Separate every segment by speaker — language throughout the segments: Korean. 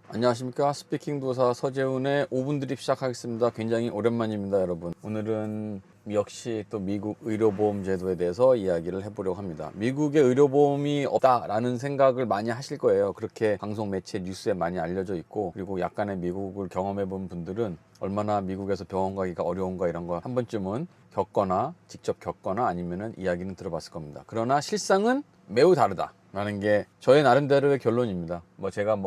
Speaker 1: 안녕하십니까. 스피킹 도사 서재훈의 5분 드립 시작하겠습니다. 굉장히 오랜만입니다, 여러분. 오늘은 역시 또 미국 의료보험 제도에 대해서 이야기를 해보려고 합니다. 미국의 의료보험이 없다라는 생각을 많이 하실 거예요. 그렇게 방송 매체 뉴스에 많이 알려져 있고, 그리고 약간의 미국을 경험해 본 분들은 얼마나 미국에서 병원 가기가 어려운가 이런 거 한 번쯤은 겪거나 직접 겪거나 아니면은 이야기는 들어봤을 겁니다. 그러나 실상은 매우 다르다라는 게 저의 나름대로의 결론입니다. 제가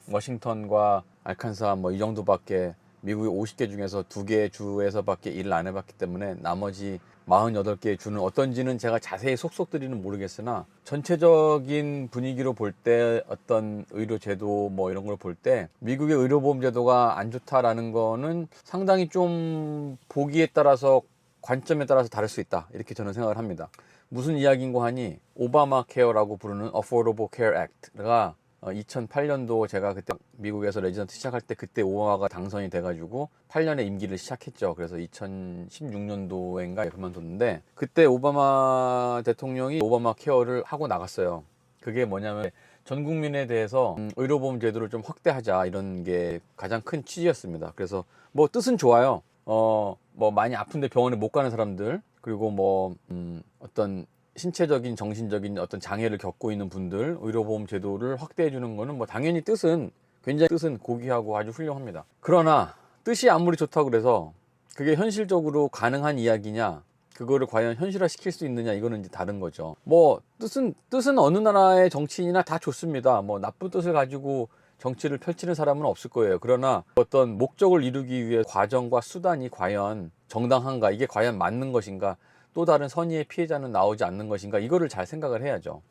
Speaker 1: 워싱턴과 알칸사 이 정도밖에 미국의 50개 중에서 2개 주에서밖에 일을 안 해봤기 때문에 나머지 48개의 주는 어떤지는 제가 자세히 속속들이는 모르겠으나 전체적인 분위기로 볼 때 어떤 의료제도 이런 걸 볼 때 미국의 의료보험 제도가 안 좋다라는 거는 상당히 좀 보기에 따라서 관점에 따라서 다를 수 있다, 이렇게 저는 생각을 합니다. 무슨 이야기인고 하니 오바마 케어라고 부르는 Affordable Care Act가 2008년도 제가 그때 미국에서 레지던트 시작할 때 그때 오바마가 당선이 돼가지고 8년의 임기를 시작했죠. 그래서 2016년도인가 그만뒀는데 그때 오바마 대통령이 오바마 케어를 하고 나갔어요. 그게 뭐냐면 전 국민에 대해서 의료보험 제도를 좀 확대하자, 이런 게 가장 큰 취지였습니다. 그래서 뜻은 좋아요. 많이 아픈데 병원에 못 가는 사람들, 그리고 어떤 신체적인 정신적인 어떤 장애를 겪고 있는 분들 의료보험 제도를 확대해 주는 거는 당연히 굉장히 뜻은 고귀하고 아주 훌륭합니다. 그러나 뜻이 아무리 좋다고 그래서 그게 현실적으로 가능한 이야기냐, 그거를 과연 현실화 시킬 수 있느냐, 이거는 이제 다른 거죠. 뜻은 어느 나라의 정치인이나 다 좋습니다. 나쁜 뜻을 가지고 정치를 펼치는 사람은 없을 거예요. 그러나 어떤 목적을 이루기 위해 과정과 수단이 과연 정당한가, 이게 과연 맞는 것인가, 또 다른 선의의 피해자는 나오지 않는 것인가, 이거를 잘 생각을 해야죠.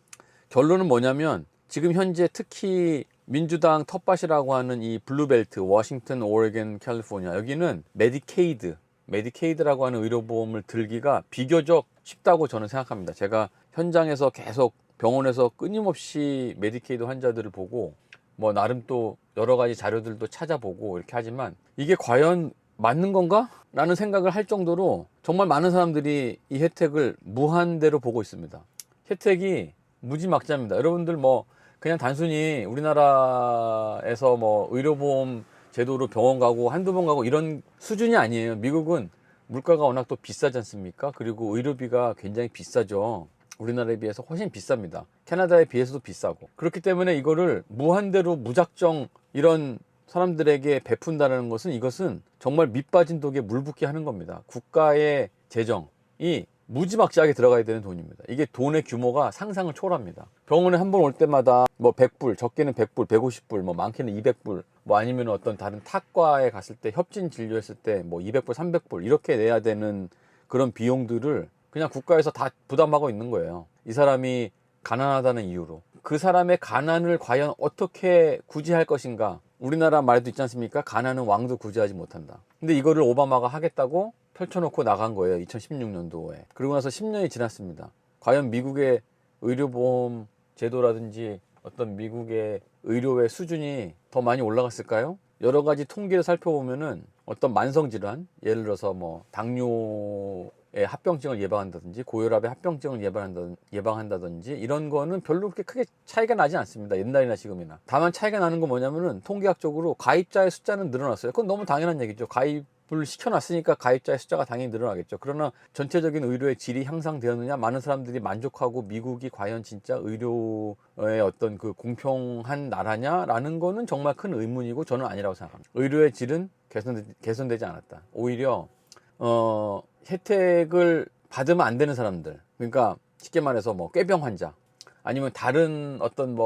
Speaker 1: 결론은 뭐냐면 지금 현재 특히 민주당 텃밭이라고 하는 이 블루벨트, 워싱턴, 오레곤, 캘리포니아, 여기는 메디케이드라고 하는 의료보험을 들기가 비교적 쉽다고 저는 생각합니다. 제가 현장에서 계속 병원에서 끊임없이 메디케이드 환자들을 보고 나름 또 여러 가지 자료들도 찾아보고 이렇게 하지만 이게 과연 맞는 건가? 라는 생각을 할 정도로 정말 많은 사람들이 이 혜택을 무한대로 보고 있습니다. 혜택이 무지막지합니다. 여러분들 그냥 단순히 우리나라에서 의료보험 제도로 병원 가고 한두 번 가고 이런 수준이 아니에요. 미국은 물가가 워낙 또 비싸지 않습니까? 그리고 의료비가 굉장히 비싸죠. 우리나라에 비해서 훨씬 비쌉니다. 캐나다에 비해서도 비싸고. 그렇기 때문에 이거를 무한대로 무작정 이런 사람들에게 베푼다는 것은, 이것은 정말 밑 빠진 독에 물 붓기 하는 겁니다. 국가의 재정이 무지막지하게 들어가야 되는 돈입니다. 이게 돈의 규모가 상상을 초월합니다. 병원에 한 번 올 때마다 100불, 적게는 100불, 150불, 많게는 200불, 아니면 어떤 다른 타과에 갔을 때 협진 진료했을 때 200불, 300불 이렇게 내야 되는 그런 비용들을 그냥 국가에서 다 부담하고 있는 거예요. 이 사람이 가난하다는 이유로. 그 사람의 가난을 과연 어떻게 구제할 것인가. 우리나라 말도 있지 않습니까? 가난은 왕도 구제하지 못한다. 근데 이거를 오바마가 하겠다고 펼쳐놓고 나간 거예요. 2016년도에. 그러고 나서 10년이 지났습니다. 과연 미국의 의료보험 제도라든지 어떤 미국의 의료의 수준이 더 많이 올라갔을까요? 여러 가지 통계를 살펴보면은 어떤 만성질환, 예를 들어서 당뇨의 합병증을 예방한다든지 고혈압의 합병증을 예방한다든지 이런 거는 별로 그렇게 크게 차이가 나지 않습니다. 옛날이나 지금이나. 다만 차이가 나는 건 뭐냐면은 통계학적으로 가입자의 숫자는 늘어났어요. 그건 너무 당연한 얘기죠. 가입을 시켜놨으니까 가입자의 숫자가 당연히 늘어나겠죠. 그러나 전체적인 의료의 질이 향상되었느냐, 많은 사람들이 만족하고 미국이 과연 진짜 의료의 어떤 그 공평한 나라냐라는 거는 정말 큰 의문이고 저는 아니라고 생각합니다. 의료의 질은 개선되지 않았다. 오히려 혜택을 받으면 안 되는 사람들, 그러니까 쉽게 말해서 꾀병 환자, 아니면 다른 어떤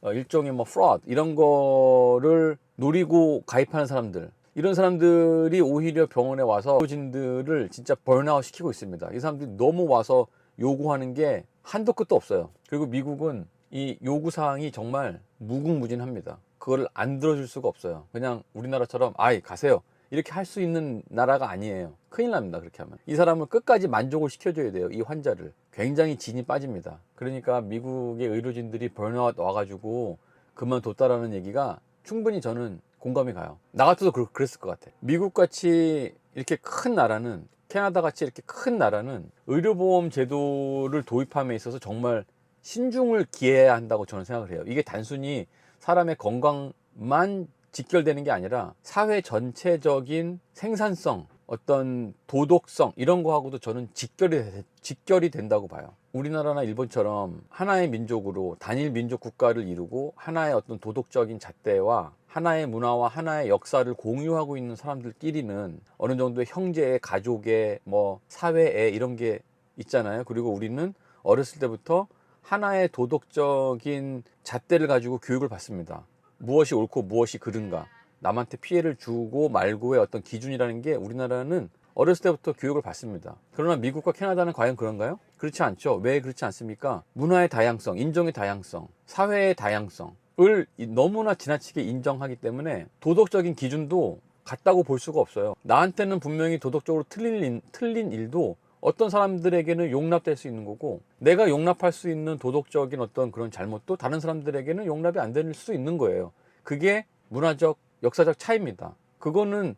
Speaker 1: 일종의 fraud 이런 거를 노리고 가입하는 사람들, 이런 사람들이 오히려 병원에 와서 의료진들을 진짜 번아웃 시키고 있습니다. 이 사람들이 너무 와서 요구하는 게 한도 끝도 없어요. 그리고 미국은 이 요구사항이 정말 무궁무진합니다. 그걸 안 들어줄 수가 없어요. 그냥 우리나라처럼 아이 가세요 이렇게 할 수 있는 나라가 아니에요. 큰일 납니다. 그렇게 하면 이 사람을 끝까지 만족을 시켜줘야 돼요. 이 환자를. 굉장히 진이 빠집니다. 그러니까 미국의 의료진들이 번아웃 와가지고 그만뒀다라는 얘기가 충분히 저는 공감이 가요. 나 같아도 그랬을 것 같아. 미국같이 이렇게 큰 나라는, 캐나다같이 이렇게 큰 나라는 의료보험 제도를 도입함에 있어서 정말 신중을 기해야 한다고 저는 생각을 해요. 이게 단순히 사람의 건강만 직결되는 게 아니라 사회 전체적인 생산성, 어떤 도덕성 이런 거하고도 저는 직결이 된다고 봐요. 우리나라나 일본처럼 하나의 민족으로 단일 민족 국가를 이루고 하나의 어떤 도덕적인 잣대와 하나의 문화와 하나의 역사를 공유하고 있는 사람들끼리는 어느 정도의 형제의 가족의 뭐 사회의 이런 게 있잖아요. 그리고 우리는 어렸을 때부터 하나의 도덕적인 잣대를 가지고 교육을 받습니다. 무엇이 옳고 무엇이 그른가, 남한테 피해를 주고 말고의 어떤 기준이라는 게 우리나라는 어렸을 때부터 교육을 받습니다. 그러나 미국과 캐나다는 과연 그런가요? 그렇지 않죠. 왜 그렇지 않습니까? 문화의 다양성, 인종의 다양성, 사회의 다양성을 너무나 지나치게 인정하기 때문에 도덕적인 기준도 같다고 볼 수가 없어요. 나한테는 분명히 도덕적으로 틀린 일도 어떤 사람들에게는 용납될 수 있는 거고, 내가 용납할 수 있는 도덕적인 어떤 그런 잘못도 다른 사람들에게는 용납이 안 될 수 있는 거예요. 그게 문화적, 역사적 차이입니다. 그거는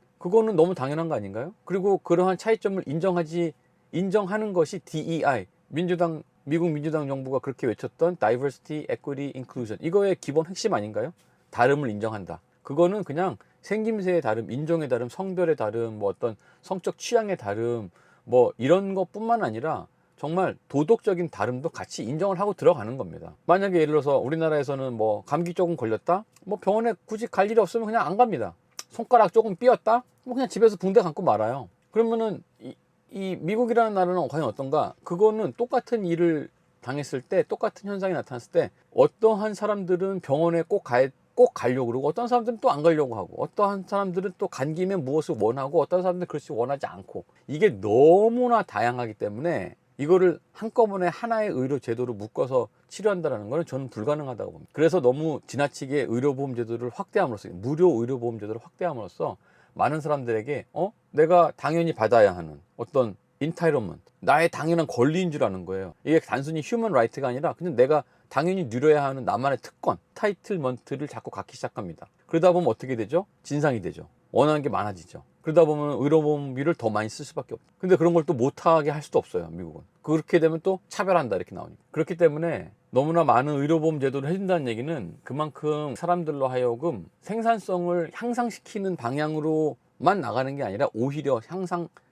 Speaker 1: 너무 당연한 거 아닌가요? 그리고 그러한 차이점을 인정하는 것이 DEI, 미국 민주당 정부가 그렇게 외쳤던 Diversity, Equity, Inclusion, 이거의 기본 핵심 아닌가요? 다름을 인정한다. 그거는 그냥 생김새의 다름, 인종의 다름, 성별의 다름, 뭐 어떤 성적 취향의 다름, 뭐 이런 것뿐만 아니라 정말 도덕적인 다름도 같이 인정을 하고 들어가는 겁니다. 만약에 예를 들어서 우리나라에서는 뭐 감기 조금 걸렸다, 뭐 병원에 굳이 갈 일이 없으면 그냥 안 갑니다. 손가락 조금 삐었다, 뭐 그냥 집에서 붕대 감고 말아요. 그러면은 이 미국이라는 나라는 과연 어떤가? 그거는 똑같은 일을 당했을 때, 똑같은 현상이 나타났을 때 어떠한 사람들은 병원에 꼭 가려고 그러고, 어떤 사람들은 또 안 가려고 하고, 어떠한 사람들은 또 간 김에 무엇을 원하고, 어떤 사람들은 그렇지 원하지 않고, 이게 너무나 다양하기 때문에 이거를 한꺼번에 하나의 의료 제도로 묶어서 치료한다는 것은 저는 불가능하다고 봅니다. 그래서 너무 지나치게 의료보험 제도를 확대함으로써, 무료 의료보험 제도를 확대함으로써 많은 사람들에게 내가 당연히 받아야 하는 어떤 인타이러먼트, 나의 당연한 권리인 줄 아는 거예요. 이게 단순히 휴먼 라이트가 아니라 그냥 내가 당연히 누려야 하는 나만의 특권, 타이틀먼트를 자꾸 갖기 시작합니다. 그러다 보면 어떻게 되죠? 진상이 되죠. 원하는 게 많아지죠. 그러다 보면 의료보험비를 더 많이 쓸 수밖에 없죠. 근데 그런 걸 또 못하게 할 수도 없어요, 미국은. 그렇게 되면 또 차별한다 이렇게 나오니까. 그렇기 때문에 너무나 많은 의료보험 제도를 해준다는 얘기는 그만큼 사람들로 하여금 생산성을 향상시키는 방향으로만 나가는 게 아니라 오히려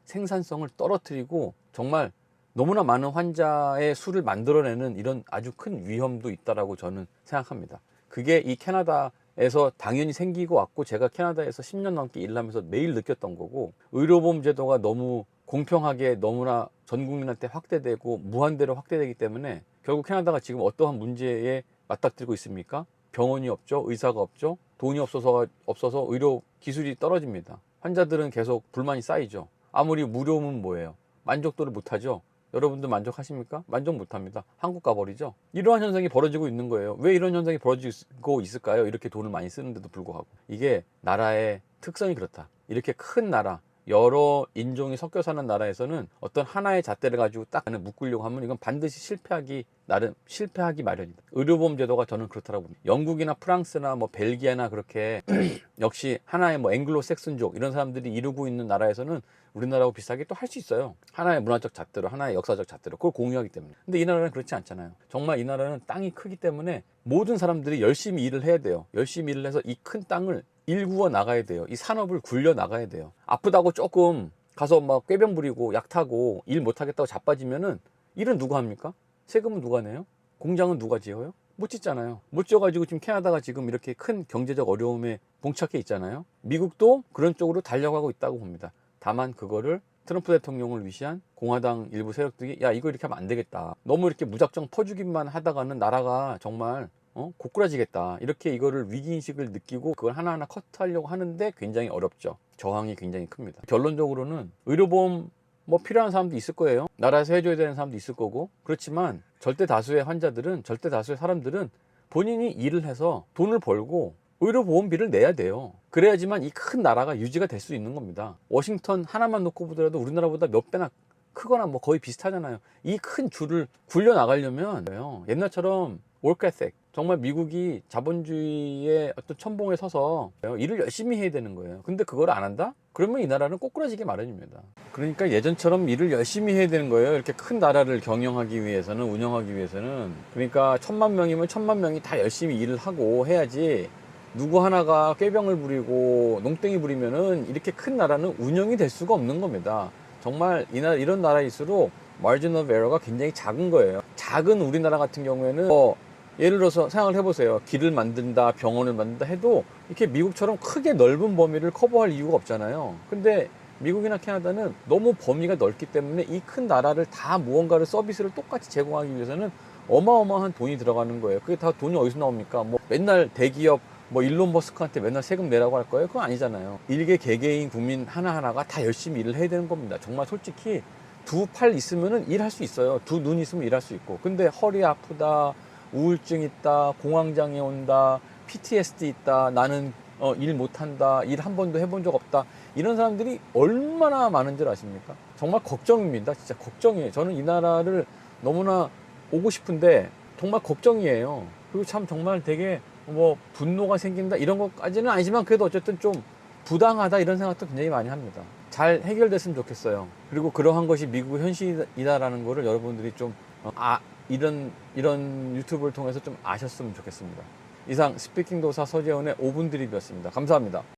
Speaker 1: 생산성을 떨어뜨리고 정말 너무나 많은 환자의 수를 만들어내는 이런 아주 큰 위험도 있다라고 저는 생각합니다. 그게 이 캐나다에서 당연히 생기고 왔고, 제가 캐나다에서 10년 넘게 일하면서 매일 느꼈던 거고, 의료보험 제도가 너무 공평하게 너무나 전 국민한테 확대되고 무한대로 확대되기 때문에 결국 캐나다가 지금 어떠한 문제에 맞닥뜨리고 있습니까? 병원이 없죠, 의사가 없죠, 돈이 없어서 의료 기술이 떨어집니다. 환자들은 계속 불만이 쌓이죠. 아무리 무료면 뭐예요? 만족도를 못하죠. 여러분들 만족하십니까? 만족 못합니다. 한국 가버리죠. 이러한 현상이 벌어지고 있는 거예요. 왜 이런 현상이 벌어지고 있을까요? 이렇게 돈을 많이 쓰는데도 불구하고. 이게 나라의 특성이 그렇다. 이렇게 큰 나라, 여러 인종이 섞여 사는 나라에서는 어떤 하나의 잣대를 가지고 딱 묶으려고 하면 이건 반드시 실패하기 마련이다. 의료보험 제도가 저는 그렇다고 봅니다. 영국이나 프랑스나 뭐 벨기에나 그렇게 역시 하나의 뭐 앵글로색슨족 이런 사람들이 이루고 있는 나라에서는 우리나라하고 비슷하게 또 할 수 있어요. 하나의 문화적 잣대로, 하나의 역사적 잣대로 그걸 공유하기 때문에. 근데 이 나라는 그렇지 않잖아요. 정말 이 나라는 땅이 크기 때문에 모든 사람들이 열심히 일을 해야 돼요. 열심히 일을 해서 이 큰 땅을 일구어 나가야 돼요. 이 산업을 굴려 나가야 돼요. 아프다고 조금 가서 막 꾀병 부리고 약 타고 일 못하겠다고 자빠지면은 일은 누가 합니까? 세금은 누가 내요? 공장은 누가 지어요? 못 짓잖아요. 못 지어가지고 지금 캐나다가 지금 이렇게 큰 경제적 어려움에 봉착해 있잖아요. 미국도 그런 쪽으로 달려가고 있다고 봅니다. 다만 그거를 트럼프 대통령을 위시한 공화당 일부 세력들이 야 이거 이렇게 하면 안 되겠다. 너무 이렇게 무작정 퍼주기만 하다가는 나라가 정말 고꾸라지겠다. 이렇게 이거를 위기인식을 느끼고 그걸 하나하나 커트하려고 하는데 굉장히 어렵죠. 저항이 굉장히 큽니다. 결론적으로는 의료보험 뭐 필요한 사람도 있을 거예요. 나라에서 해줘야 되는 사람도 있을 거고. 그렇지만 절대 다수의 사람들은 본인이 일을 해서 돈을 벌고 의료보험비를 내야 돼요. 그래야지만 이 큰 나라가 유지가 될 수 있는 겁니다. 워싱턴 하나만 놓고 보더라도 우리나라보다 몇 배나 크거나 뭐 거의 비슷하잖아요. 이 큰 줄을 굴려 나가려면 옛날처럼 work ethic, 정말 미국이 자본주의의 어떤 천봉에 서서 일을 열심히 해야 되는 거예요. 근데 그걸 안 한다? 그러면 이 나라는 꼬꾸라지게 마련입니다. 그러니까 예전처럼 일을 열심히 해야 되는 거예요. 이렇게 큰 나라를 경영하기 위해서는, 운영하기 위해서는. 그러니까 1000만 명이면 1000만 명이 다 열심히 일을 하고 해야지 누구 하나가 꾀병을 부리고 농땡이 부리면은 이렇게 큰 나라는 운영이 될 수가 없는 겁니다. 정말 이런 나라일수록 마진 오브 에러가 굉장히 작은 거예요. 작은 우리나라 같은 경우에는 예를 들어서 생각을 해보세요. 길을 만든다, 병원을 만든다 해도 이렇게 미국처럼 크게 넓은 범위를 커버할 이유가 없잖아요. 근데 미국이나 캐나다는 너무 범위가 넓기 때문에 이 큰 나라를 다 무언가를 서비스를 똑같이 제공하기 위해서는 어마어마한 돈이 들어가는 거예요. 그게 다 돈이 어디서 나옵니까? 뭐 맨날 대기업 뭐 일론 머스크한테 맨날 세금 내라고 할 거예요? 그건 아니잖아요. 일개 개개인 국민 하나하나가 다 열심히 일을 해야 되는 겁니다. 정말 솔직히 두 팔 있으면은 일할 수 있어요. 두 눈 있으면 일할 수 있고. 근데 허리 아프다, 우울증 있다, 공황장애 온다, PTSD 있다, 나는 일 못한다, 일 한 번도 해본 적 없다, 이런 사람들이 얼마나 많은 줄 아십니까? 정말 걱정입니다. 진짜 걱정이에요. 저는 이 나라를 너무나 오고 싶은데 정말 걱정이에요. 그리고 참 정말 되게 뭐 분노가 생긴다 이런 것까지는 아니지만 그래도 어쨌든 좀 부당하다 이런 생각도 굉장히 많이 합니다. 잘 해결됐으면 좋겠어요. 그리고 그러한 것이 미국의 현실이다라는 거를 여러분들이 좀 이런 유튜브를 통해서 좀 아셨으면 좋겠습니다. 이상 스피킹 도사 서재훈의 5분 드립이었습니다. 감사합니다.